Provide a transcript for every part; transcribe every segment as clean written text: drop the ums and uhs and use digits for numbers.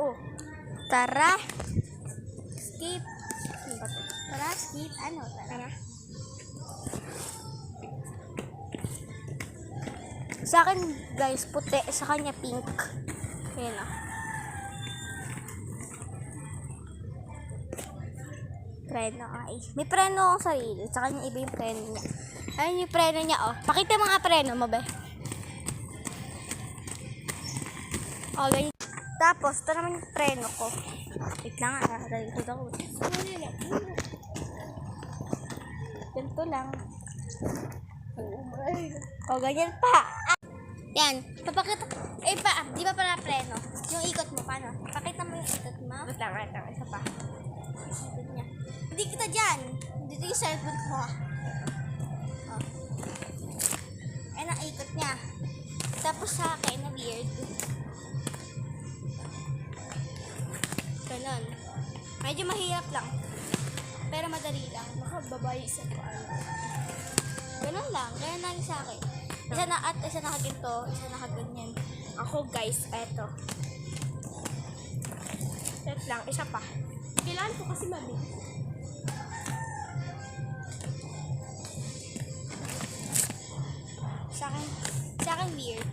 Oh. Tara. Skip. Tara, skip. Ano? Tara. Sa akin, guys, puti. Sa kanya, pink. Ayan o. Preno, ay. May preno akong sarili. Sa kanya, iba yung preno niya. Ayun yung preno niya, oh. Pakita mga preno mo, be. Oh, ganyan. Tapos, ito naman yung preno ko. Wait lang, dito ako. Ganito lang. Oh, ganyan pa. Yan. Papakita. Eh, di ba pala preno? Yung ikot mo, paano? Pakita mo yung ikot mo. Wait lang. Isa pa. Ikot niya. Hindi kita dyan. Dito yung cellphone ko. Oh. Ayan ang ikot niya. Tapos sa akin, na weird. Ganon. Medyo mahirap lang. Pero madali lang. Makababayi sa kuwan. Ganon lang. Ganon lang sa akin. Isa nakaginto. Isa nakaganyan. Ako guys, eto. Set lang. Isa pa. Kailangan ko kasi mabilis. Sa akin weird.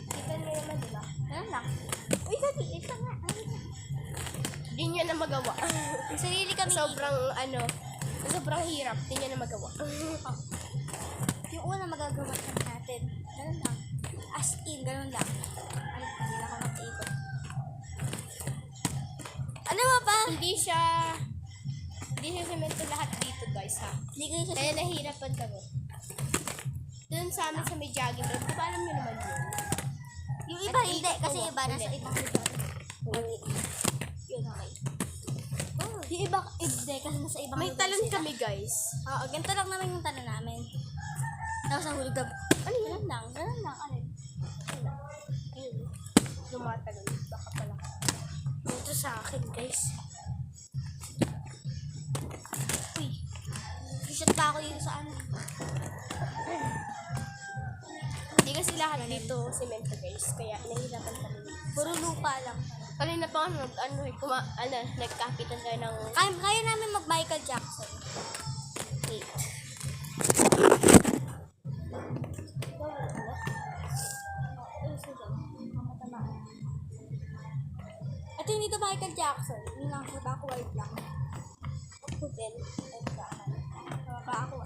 Kita niyo naman, diba? Ganon lang. Uy, ito nga. Hindi niya na magawa. Ang sarili kami. Sobrang hirap. Hindi niya na magawa. Yung una magagawa natin. Ganun lang. As in, ganun lang. Ay, hindi na ako nakaikot. Ano ba pa? Hindi siya semento lahat dito, guys, ha? Hindi ko siya. Kaya nahihirapan kami. Doon sa amin sa may jogging road. Diba alam niyo naman yun? Yung iba hindi. Kasi iba nasa ibang lugar. Yun, okay. Oh, yung iba, hindi. Kasi nasa ibang may lugar. May talon kami, guys. Oo, ganito lang naman yung talon namin. Tapos nahulog na. Ano yun? Ganun lang. Ano yun? Ayun. Lumatalon. Baka pala. Ito sa akin, guys. Uy. Shot pa ako dito sa ano. Hindi kasi lahat dito semento, guys. Kaya nahihirapan kami. Puro lupa lang. Kanina pa ako nagkapitan tayo ng... Kaya namin mag-Michael Jackson. Wait. Ito yung dito Michael Jackson. Yung lang sa back white lang. Ako din. Ako.